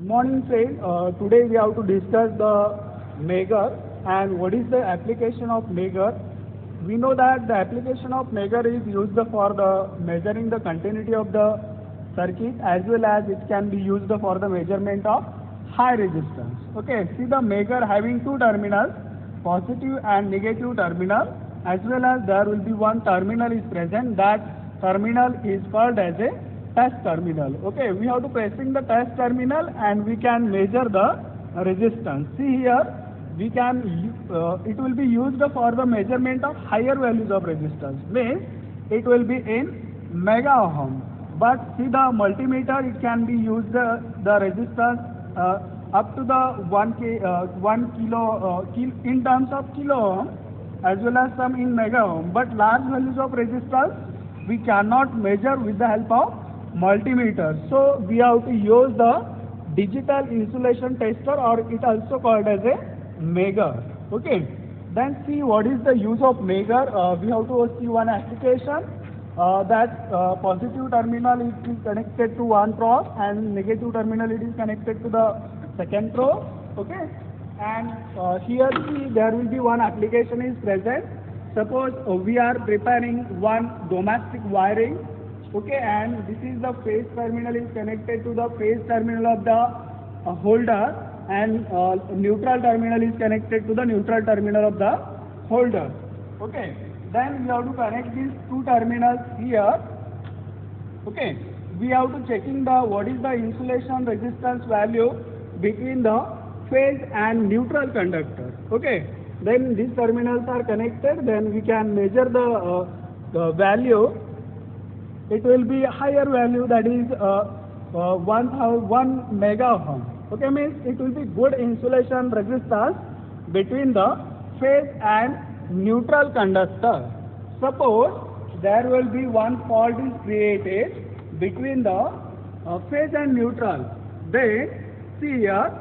Morning, friend. Today we have to discuss the Megger and what is the application of Megger. We know that the application of Megger is used for the measuring the continuity of the circuit, as well as it can be used for the measurement of high resistance. Okay, see the Megger having two terminals, positive and negative terminal, as well as there will be one terminal is present. That terminal is called as a test terminal. Okay, we have to pressing the test terminal and we can measure the resistance. See here, we can it will be used for the measurement of higher values of resistance. Means it will be in mega ohm. But see the multimeter, it can be used the resistance up to the 1 kilo in terms of kilo ohm, as well as some in mega ohm. But large values of resistance we cannot measure with the help of multimeter. So we have to use the digital insulation tester, or it also called as a Megger. Okay. Then see what is the use of Megger. We have to see one application that positive terminal is connected to one probe and negative terminal it is connected to the second probe. Okay. And here see there will be one application is present. Suppose we are preparing one domestic wiring. Okay, and this is the phase terminal is connected to the phase terminal of the holder, and neutral terminal is connected to the neutral terminal of the holder. Okay, then we have to connect these two terminals here. Okay, we have to checking the what is the insulation resistance value between the phase and neutral conductor. Okay, then these terminals are connected, then we can measure the value. It will be a higher value, that is 1 mega ohm. Okay, means it will be good insulation resistance between the phase and neutral conductor. Suppose there will be one fault is created between the phase and neutral. Then see here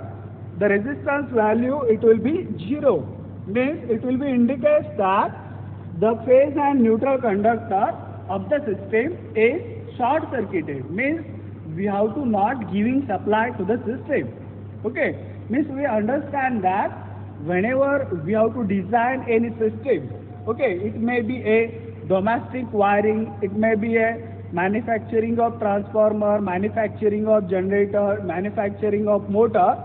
the resistance value it will be 0. Means it will be indicates that the phase and neutral conductor of the system is short circuited. Means we have to not giving supply to the system. Okay, means we understand that whenever we have to design any system, okay, it may be a domestic wiring, it may be a manufacturing of transformer, manufacturing of generator, manufacturing of motor.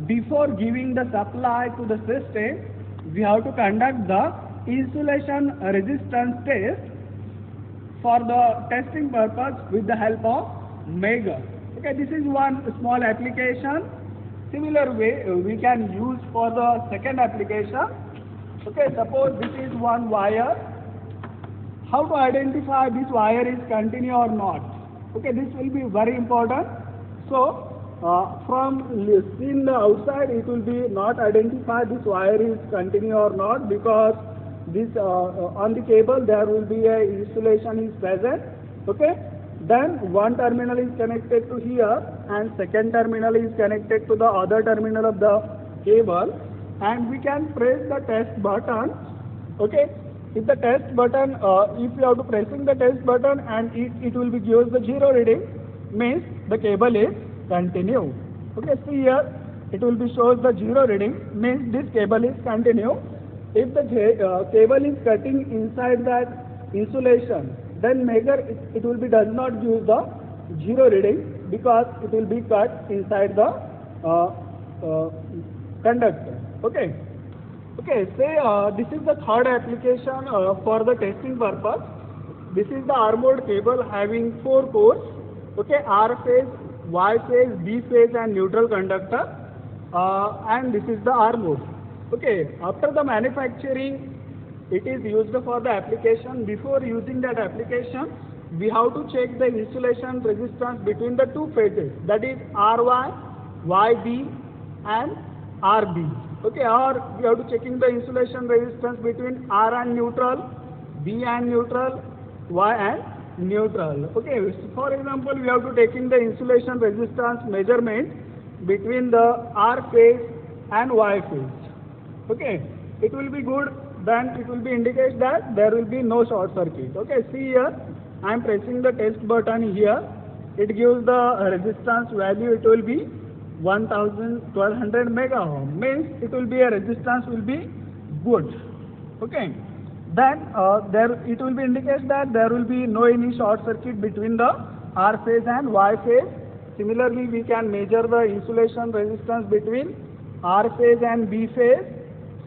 Before giving the supply to the system, we have to conduct the insulation resistance test for the testing purpose with the help of Megger. Okay, this is one small application. Similar way we can use for the second application. Okay, suppose this is one wire. How to identify this wire is continue or not? Okay, this will be very important. So from seeing the outside, it will be not identify this wire is continue or not, because this on the cable there will be a insulation is present. Okay, then one terminal is connected to here and second terminal is connected to the other terminal of the cable, and we can press the test button. Okay, if the test button if you have to pressing the test button and it will be gives the 0 reading, means the cable is continue. Okay, see here it will be shows the 0 reading, means this cable is continue. If the cable is cutting inside that insulation, then Megger it will be does not use the 0 reading, because it will be cut inside the conductor. Okay. Okay, say this is the third application for the testing purpose. This is the armored cable having 4 cores. Okay, R phase, Y phase, B phase and neutral conductor, and this is the armored. Okay, after the manufacturing it is used for the application. Before using that application, we have to check the insulation resistance between the two phases, that is RY, YB and RB. Okay, or we have to checking the insulation resistance between R and neutral, B and neutral, Y and neutral. Okay, so for example, we have to taking the insulation resistance measurement between the R phase and Y phase. Okay, it will be good, then it will be indicate that there will be no short circuit. Okay, see here I am pressing the test button here. It gives the resistance value, it will be 1200 mega ohm, means it will be a resistance will be good. Okay. Then there it will be indicate that there will be no any short circuit between the R phase and Y phase. Similarly, we can measure the insulation resistance between R phase and B phase.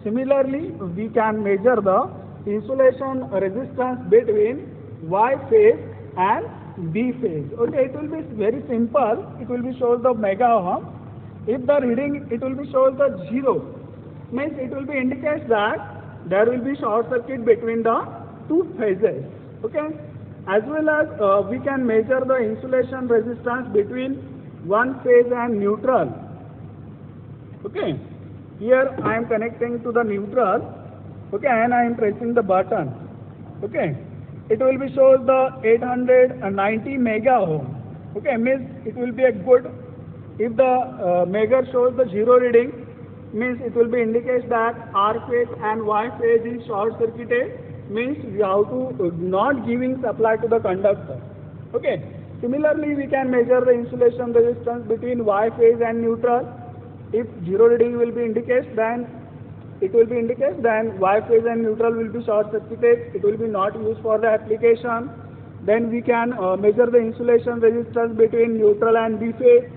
Similarly, we can measure the insulation resistance between Y phase and B phase. Okay, it will be very simple. It will be shows the mega ohm. If the reading it will be shows the 0, means it will be indicates that there will be short circuit between the two phases. Okay, as well as we can measure the insulation resistance between one phase and neutral. Okay, here I am connecting to the neutral. Okay, and I am pressing the button. Okay, it will be shows the 890 mega ohm. Okay, means it will be a good. If the measure shows the 0 reading, means it will be indicates that R phase and Y phase is short circuited, means we have to not giving supply to the conductor. Okay. Similarly, we can measure the insulation resistance between Y phase and neutral. If 0 reading will be indicates, then it will be indicates then Y phase and neutral will be short circuited. It will be not used for the application. Then we can measure the insulation resistance between neutral and B phase.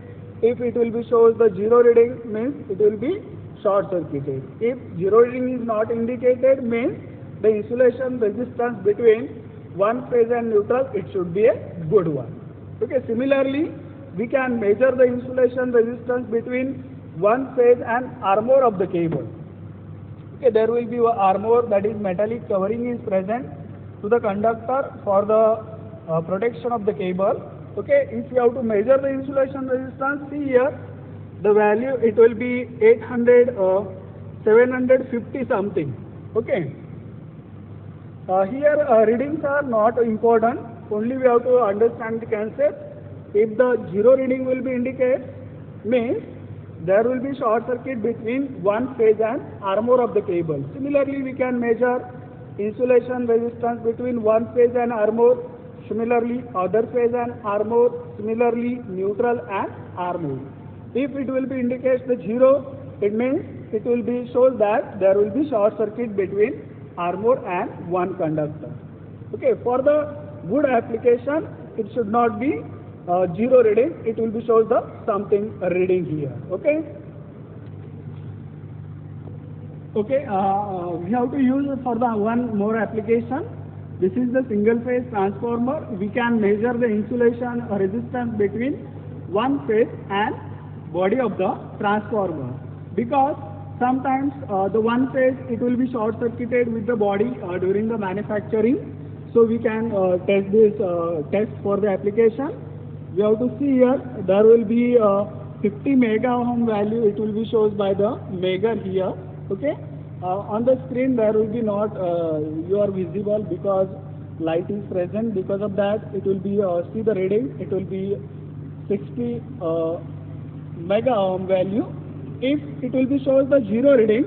If it will be shows the 0 reading, means it will be short circuited. If 0 reading is not indicated, means the insulation resistance between one phase and neutral, it should be a good one. Okay, similarly, we can measure the insulation resistance between one phase and armor of the cable. Okay, there will be a armor, that is metallic covering is present to the conductor for the protection of the cable. Okay, if you have to measure the insulation resistance, see here, the value it will be 750 something. Okay, here readings are not important, only we have to understand the concept. If the 0 reading will be indicated, means there will be short circuit between one phase and armor of the cable. Similarly, we can measure insulation resistance between one phase and armor. Similarly, other phase and armor. Similarly, neutral and armor. If it will be indicates the 0, it means it will be shows that there will be short circuit between armor and one conductor. Okay, for the good application, it should not be 0 reading. It will be shows the something reading here. Okay. Okay, we have to use for the one more application. This is the single phase transformer. We can measure the insulation resistance between one phase and body of the transformer, because sometimes the one phase it will be short circuited with the body during the manufacturing. So we can test this test for the application. We have to see here there will be 50 mega ohm value. It will be shows by the measure here. Okay. On the screen there will be not you are visible because light is present. Because of that, it will be see the reading. It will be 60 mega ohm value. If it will be shows the 0 reading,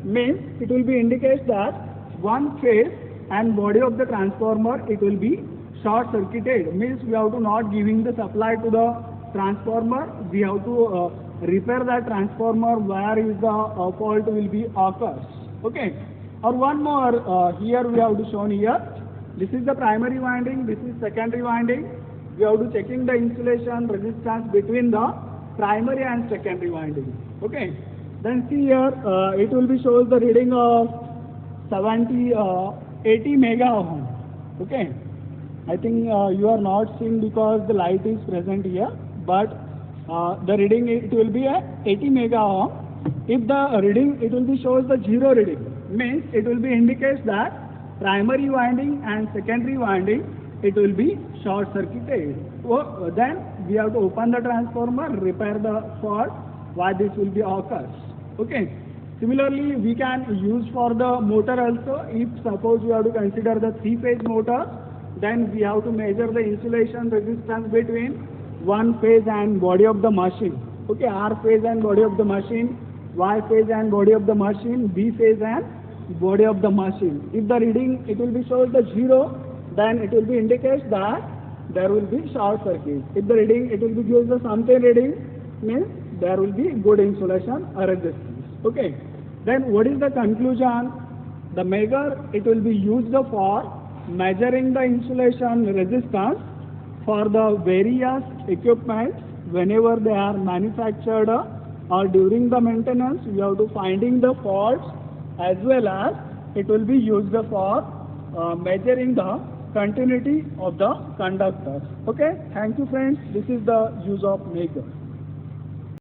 means it will be indicates that one phase and body of the transformer it will be short circuited. Means we have to not giving the supply to the transformer. We have to repair that transformer where is the fault will be occurs. Okay. Or one more here we have to shown here. This is the primary winding. This is secondary winding. We have to checking the insulation resistance between the primary and secondary winding. Okay. Then see here it will be shows the reading of 80 mega ohm. Okay. I think you are not seeing because the light is present here, but the reading it will be a 80 mega ohm. If the reading it will be shows the 0 reading, means it will be indicates that primary winding and secondary winding it will be short circuited. So then we have to open the transformer, repair the fault why this will be occurs. Okay. Similarly, we can use for the motor also. If suppose you have to consider the 3-phase motor, then we have to measure the insulation resistance between one phase and body of the machine. Okay, R phase and body of the machine, Y phase and body of the machine, B phase and body of the machine. If the reading it will be shows the 0, then it will be indicates that there will be short circuit. If the reading it will be gives the something reading, means there will be good insulation resistance. Okay. Then what is the conclusion? The measure, it will be used for measuring the insulation resistance for the various equipment whenever they are manufactured or during the maintenance. We have to finding the faults, as well as it will be used for measuring the continuity of the conductors. Okay, thank you friends. This is the use of measure.